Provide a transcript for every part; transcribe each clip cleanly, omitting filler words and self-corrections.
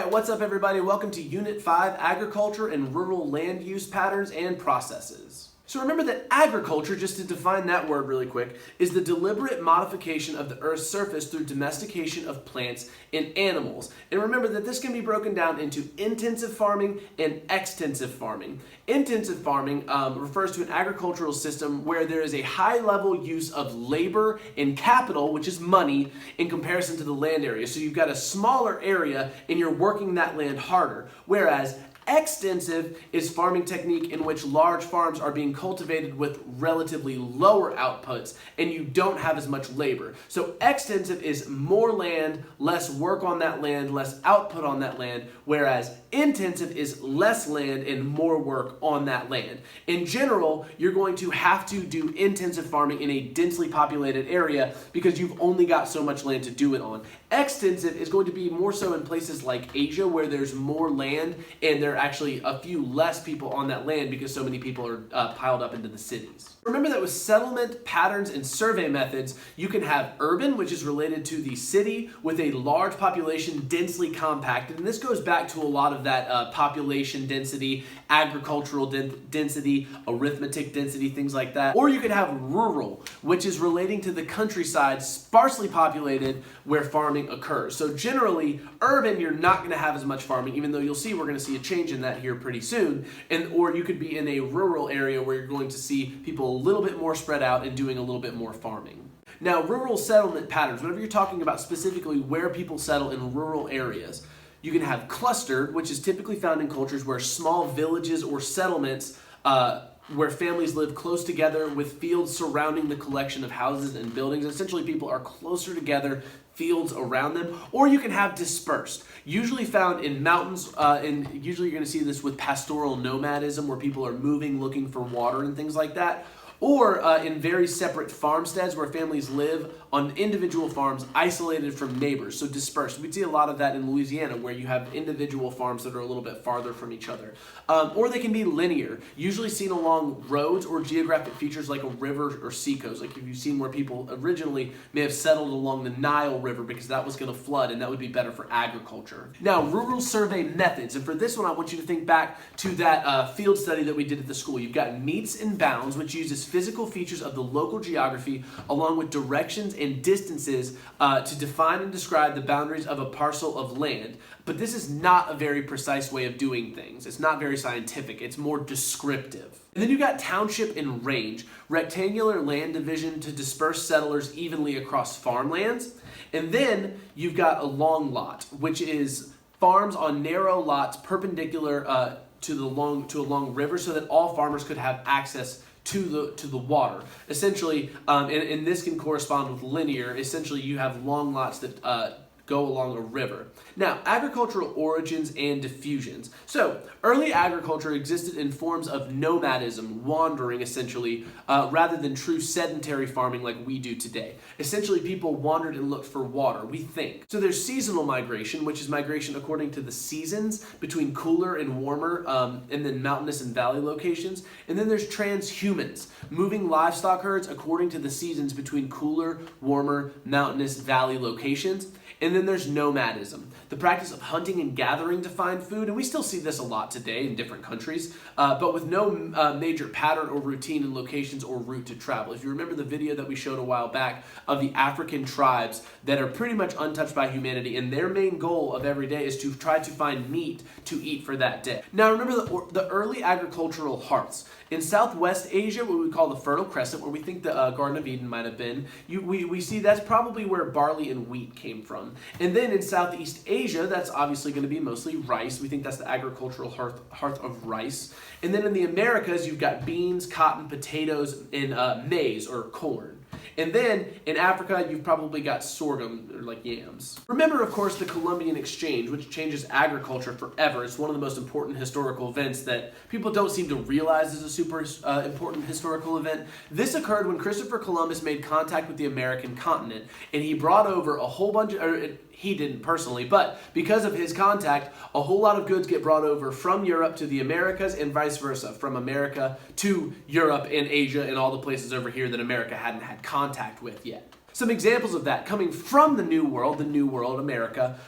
Alright, what's up everybody? Welcome to Unit 5, Agriculture and Rural Land Use Patterns and Processes. So remember that agriculture, just to define that word really quick, is the deliberate modification of the Earth's surface through domestication of plants and animals. And remember that this can be broken down into intensive farming and extensive farming. Intensive farming refers to an agricultural system where there is a high level use of labor and capital, which is money, in comparison to the land area. So you've got a smaller area and you're working that land harder. Whereas extensive is farming technique in which large farms are being cultivated with relatively lower outputs and you don't have as much labor. So extensive is more land, less work on that land, less output on that land, whereas intensive is less land and more work on that land. In general, you're going to have to do intensive farming in a densely populated area because you've only got so much land to do it on. Extensive is going to be more so in places like Asia where there's more land and there are actually a few less people on that land because so many people are piled up into the cities. Remember that with settlement patterns and survey methods, you can have urban, which is related to the city with a large population densely compacted. And this goes back to a lot of that population density, agricultural density, arithmetic density, things like that. Or you could have rural, which is relating to the countryside, sparsely populated, where farming occurs. So generally, urban, you're not going to have as much farming, even though you'll see we're going to see a change in that here pretty soon. Or you could be in a rural area where you're going to see people a little bit more spread out and doing a little bit more farming. Now, rural settlement patterns, whenever you're talking about specifically where people settle in rural areas, you can have clustered, which is typically found in cultures where small villages or settlements where families live close together with fields surrounding the collection of houses and buildings. Essentially, people are closer together, fields around them. Or you can have dispersed, usually found in mountains, and usually you're going to see this with pastoral nomadism, where people are moving, looking for water and things like that. Or in very separate farmsteads where families live on individual farms isolated from neighbors, so dispersed. We'd see a lot of that in Louisiana where you have individual farms that are a little bit farther from each other. Or they can be linear, usually seen along roads or geographic features like a river or seacoast. Like if you've seen where people originally may have settled along the Nile River because that was going to flood and that would be better for agriculture. Now, rural survey methods, and for this one I want you to think back to that field study that we did at the school. You've got meets and bounds, which uses physical features of the local geography along with directions and distances to define and describe the boundaries of a parcel of land. But this is not a very precise way of doing things. It's not very scientific. It's more descriptive. And then you've got township and range, rectangular land division to disperse settlers evenly across farmlands. And then you've got a long lot, which is farms on narrow lots perpendicular to a long river so that all farmers could have access to the water. Essentially, and this can correspond with linear. Essentially, you have long lots that go along a river. Now, agricultural origins and diffusions. So, early agriculture existed in forms of nomadism, wandering essentially, rather than true sedentary farming like we do today. Essentially, people wandered and looked for water, we think. So there's seasonal migration, which is migration according to the seasons between cooler and warmer, and then mountainous and valley locations. And then there's transhumans, moving livestock herds according to the seasons between cooler, warmer, mountainous, valley locations. And then there's nomadism, the practice of hunting and gathering to find food. And we still see this a lot today in different countries, but with no major pattern or routine in locations or route to travel. If you remember the video that we showed a while back of the African tribes that are pretty much untouched by humanity, and their main goal of every day is to try to find meat to eat for that day. Now remember the early agricultural hearths. In Southwest Asia, what we call the Fertile Crescent, where we think the Garden of Eden might have been, we see that's probably where barley and wheat came from. And then in Southeast Asia, that's obviously going to be mostly rice. We think that's the agricultural hearth of rice. And then in the Americas, you've got beans, cotton, potatoes, and maize or corn. And then in Africa, you've probably got sorghum, or like yams. Remember, of course, the Columbian Exchange, which changes agriculture forever. It's one of the most important historical events that people don't seem to realize is a super important historical event. This occurred when Christopher Columbus made contact with the American continent, and he brought over a whole bunch of, he didn't personally, but because of his contact, a whole lot of goods get brought over from Europe to the Americas and vice versa, from America to Europe and Asia and all the places over here that America hadn't had contact with yet. Some examples of that coming from the New World, America,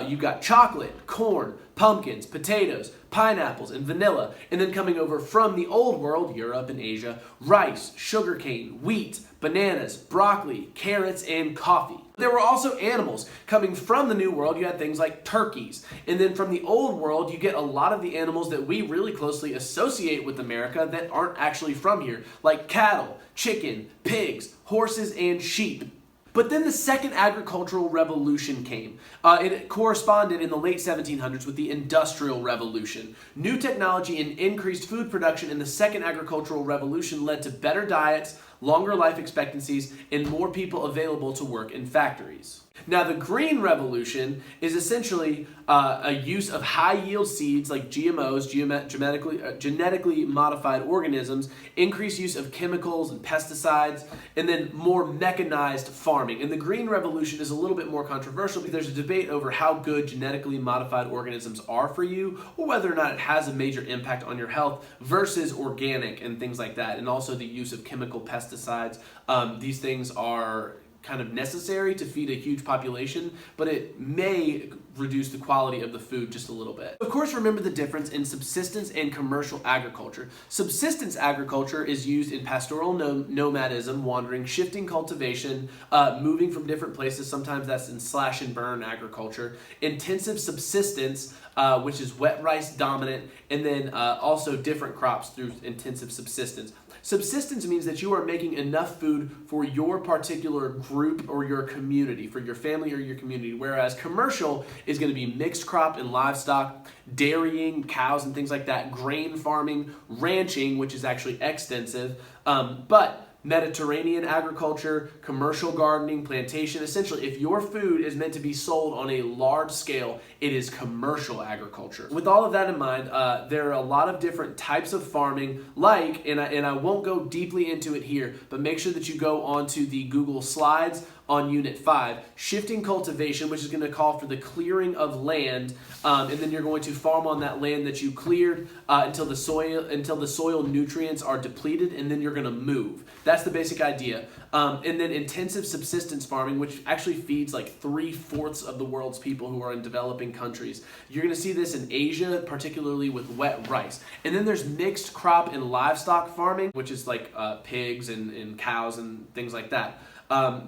you've got chocolate, corn, pumpkins, potatoes, pineapples, and vanilla. And then coming over from the Old World, Europe and Asia, rice, sugarcane, wheat, bananas, broccoli, carrots, and coffee. There were also animals. Coming from the New World, you had things like turkeys. And then from the Old World, you get a lot of the animals that we really closely associate with America that aren't actually from here, like cattle, chicken, pigs, horses, and sheep. But then the second agricultural revolution came. It corresponded in the late 1700s with the Industrial Revolution. New technology and increased food production in the second agricultural revolution led to better diets, longer life expectancies, and more people available to work in factories. Now, the Green Revolution is essentially a use of high-yield seeds like GMOs, genetically modified organisms, increased use of chemicals and pesticides, and then more mechanized farming. And the Green Revolution is a little bit more controversial because there's a debate over how good genetically modified organisms are for you, or whether or not it has a major impact on your health versus organic and things like that, and also the use of chemical pesticides. These things are kind of necessary to feed a huge population, but it may reduce the quality of the food just a little bit. Of course, remember the difference in subsistence and commercial agriculture. Subsistence agriculture is used in pastoral nomadism, wandering, shifting cultivation, moving from different places. Sometimes that's in slash and burn agriculture. Intensive subsistence, which is wet rice dominant, and then also different crops through intensive subsistence. Subsistence means that you are making enough food for your particular group or your community, for your family or your community, whereas commercial is going to be mixed crop and livestock, dairying, cows and things like that, grain farming, ranching, which is actually extensive, but Mediterranean agriculture, commercial gardening, plantation. Essentially, if your food is meant to be sold on a large scale, it is commercial agriculture. With all of that in mind, there are a lot of different types of farming, like, and I won't go deeply into it here, but make sure that you go onto the Google Slides on Unit 5, shifting cultivation, which is going to call for the clearing of land, and then you're going to farm on that land that you cleared until the soil nutrients are depleted, and then you're going to move. That's the basic idea. And then intensive subsistence farming, which actually feeds like 3/4 of the world's people who are in developing countries. You're going to see this in Asia, particularly with wet rice. And then there's mixed crop and livestock farming, which is like pigs and cows and things like that.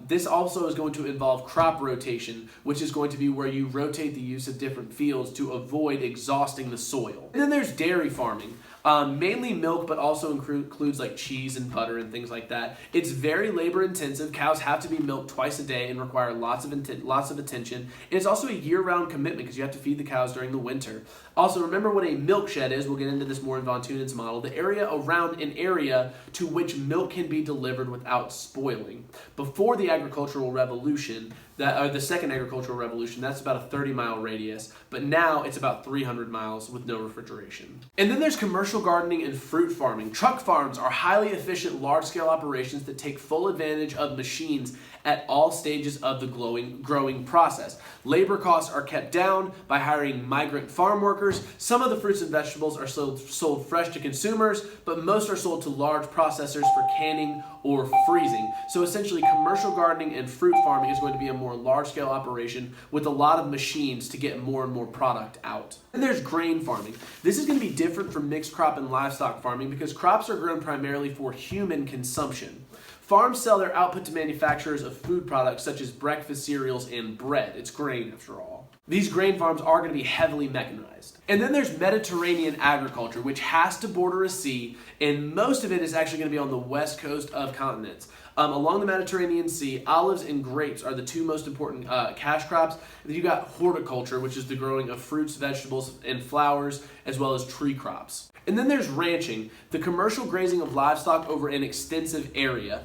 This also is going to involve crop rotation, which is going to be where you rotate the use of different fields to avoid exhausting the soil. And then there's dairy farming. Mainly milk, but also includes like cheese and butter and things like that. It's very labor intensive. Cows have to be milked twice a day and require lots of attention. And it's also a year-round commitment because you have to feed the cows during the winter. Also, remember what a milk shed is. We'll get into this more in Von Thunen's model. The area around an area to which milk can be delivered without spoiling. Before the agricultural revolution, the second agricultural revolution, that's about a 30-mile radius, but now it's about 300 miles with no refrigeration. And then there's commercial gardening and fruit farming. Truck farms are highly efficient, large-scale operations that take full advantage of machines at all stages of the growing process. Labor costs are kept down by hiring migrant farm workers. Some of the fruits and vegetables are sold fresh to consumers, but most are sold to large processors for canning or freezing. So essentially, commercial gardening and fruit farming is going to be a more large-scale operation with a lot of machines to get more and more product out. And there's grain farming. This is going to be different from mixed crop and livestock farming because crops are grown primarily for human consumption. Farms sell their output to manufacturers of food products such as breakfast cereals and bread. It's grain, after all. These grain farms are going to be heavily mechanized. And then there's Mediterranean agriculture, which has to border a sea, and most of it is actually going to be on the west coast of continents. Along the Mediterranean Sea, olives and grapes are the two most important cash crops. And then you got horticulture, which is the growing of fruits, vegetables, and flowers, as well as tree crops. And then there's ranching, the commercial grazing of livestock over an extensive area.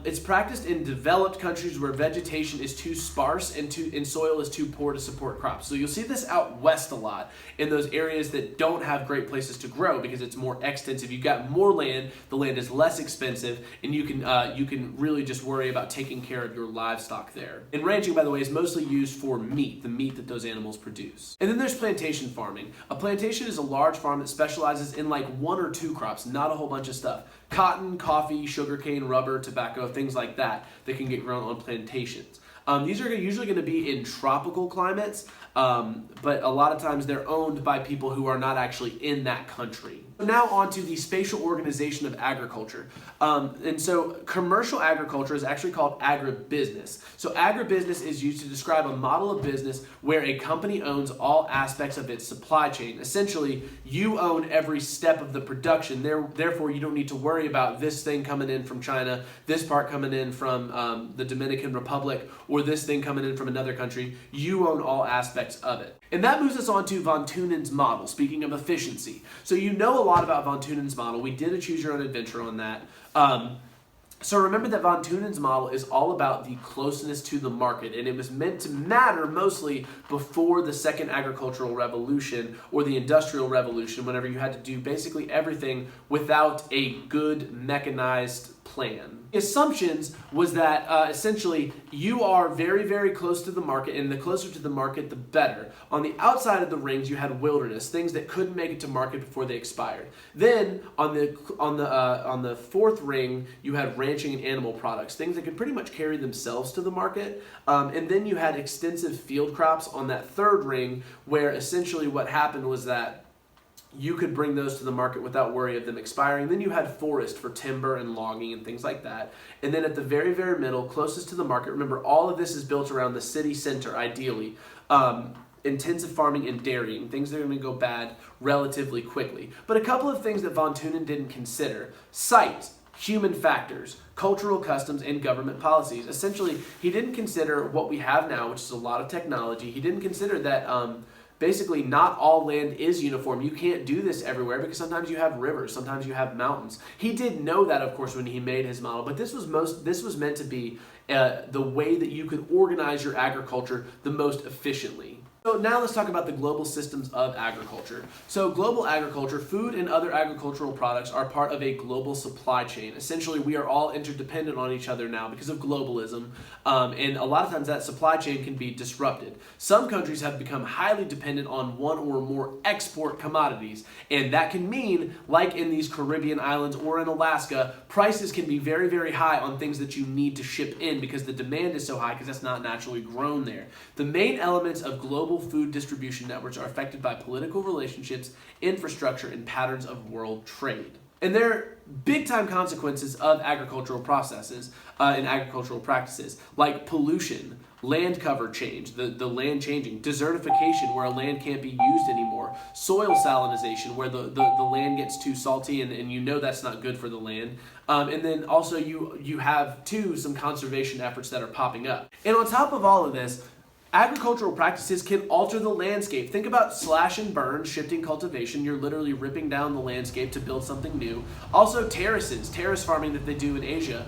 It's practiced in developed countries where vegetation is too sparse and soil is too poor to support crops. So you'll see this out west a lot in those areas that don't have great places to grow because it's more extensive. You've got more land, the land is less expensive, and you can really just worry about taking care of your livestock there. And ranching, by the way, is mostly used for meat, the meat that those animals produce. And then there's plantation farming. A plantation is a large farm that specializes in like one or two crops, not a whole bunch of stuff. cotton, coffee, sugarcane, rubber, tobacco, things like that can get grown on plantations. These are usually going to be in tropical climates, but a lot of times they're owned by people who are not actually in that country. Now on to the Spatial Organization of Agriculture. And so commercial agriculture is actually called agribusiness. So agribusiness is used to describe a model of business where a company owns all aspects of its supply chain. Essentially, you own every step of the production. Therefore, you don't need to worry about this thing coming in from China, this part coming in from the Dominican Republic, or this thing coming in from another country. You own all aspects of it. And that moves us on to von Thunen's model, speaking of efficiency. So you know a lot about von Thunen's model. We did a Choose Your Own Adventure on that. So remember that von Thunen's model is all about the closeness to the market, and it was meant to matter mostly before the second agricultural revolution or the industrial revolution, whenever you had to do basically everything without a good mechanized plan. The assumptions was that essentially you are very, very close to the market, and the closer to the market, the better. On the outside of the rings, you had wilderness, things that couldn't make it to market before they expired. Then on the fourth ring, you had ranching and animal products, things that could pretty much carry themselves to the market. And then you had extensive field crops on that third ring, where essentially what happened was that you could bring those to the market without worry of them expiring. Then you had forest for timber and logging and things like that. And then at the very, very middle, closest to the market, remember all of this is built around the city center, ideally. Intensive farming and dairying, things that are going to go bad relatively quickly. But a couple of things that von Thunen didn't consider: site, human factors, cultural customs, and government policies. Essentially, he didn't consider what we have now, which is a lot of technology. He didn't consider that basically not all land is uniform. You can't do this everywhere because sometimes you have rivers, sometimes you have mountains. He did know that, of course, when he made his model, but this was meant to be the way that you could organize your agriculture the most efficiently. So now let's talk about the global systems of agriculture. So global agriculture, food and other agricultural products are part of a global supply chain. Essentially, we are all interdependent on each other now because of globalism, and a lot of times that supply chain can be disrupted. Some countries have become highly dependent on one or more export commodities, and that can mean, like in these Caribbean islands or in Alaska, prices can be very, very high on things that you need to ship in because the demand is so high because that's not naturally grown there. The main elements of global food distribution networks are affected by political relationships, infrastructure, and patterns of world trade. And there are big-time consequences of agricultural processes and agricultural practices, like pollution, land cover change, the land changing, desertification, where a land can't be used anymore, soil salinization, where the land gets too salty and you know that's not good for the land. And then also you have, too, some conservation efforts that are popping up. And on top of all of this, agricultural practices can alter the landscape. Think about slash and burn, shifting cultivation. You're literally ripping down the landscape to build something new. Also terraces, terrace farming that they do in Asia.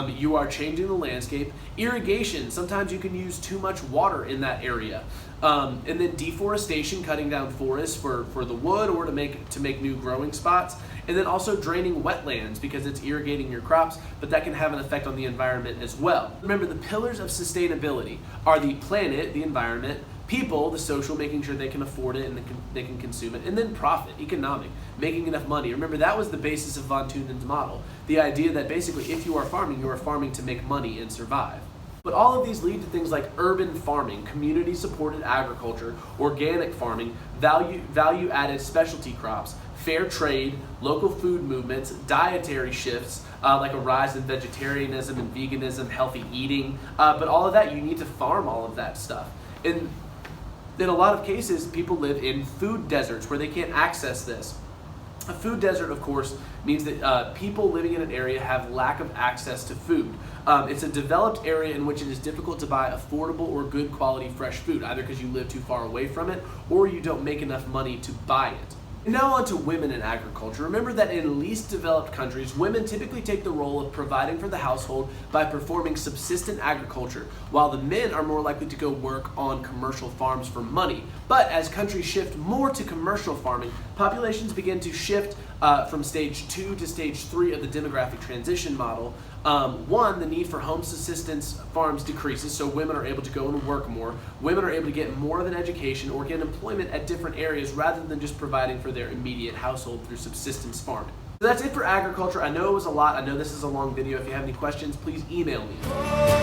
You are changing the landscape. Irrigation, sometimes you can use too much water in that area. And then deforestation, cutting down forests for the wood or to make new growing spots. And then also draining wetlands because it's irrigating your crops, but that can have an effect on the environment as well. Remember, the pillars of sustainability are the planet, the environment, people, the social, making sure they can afford it and they can consume it, and then profit, economic, making enough money. Remember, that was the basis of von Thunen's model. The idea that basically if you are farming to make money and survive. But all of these lead to things like urban farming, community-supported agriculture, organic farming, value-added specialty crops, fair trade, local food movements, dietary shifts, like a rise in vegetarianism and veganism, healthy eating. But all of that, you need to farm all of that stuff. And in a lot of cases, people live in food deserts where they can't access this. A food desert, of course, means that people living in an area have lack of access to food. It's a developed area in which it is difficult to buy affordable or good quality fresh food, either because you live too far away from it or you don't make enough money to buy it. And now on to women in agriculture. Remember that in least developed countries, women typically take the role of providing for the household by performing subsistent agriculture, while the men are more likely to go work on commercial farms for money. But as countries shift more to commercial farming, populations begin to shift from stage 2 to stage 3 of the demographic transition model. One, the need for home subsistence farms decreases, so women are able to go and work more. Women are able to get more of an education or get employment at different areas rather than just providing for their immediate household through subsistence farming. So that's it for agriculture. I know it was a lot. I know this is a long video. If you have any questions, please email me.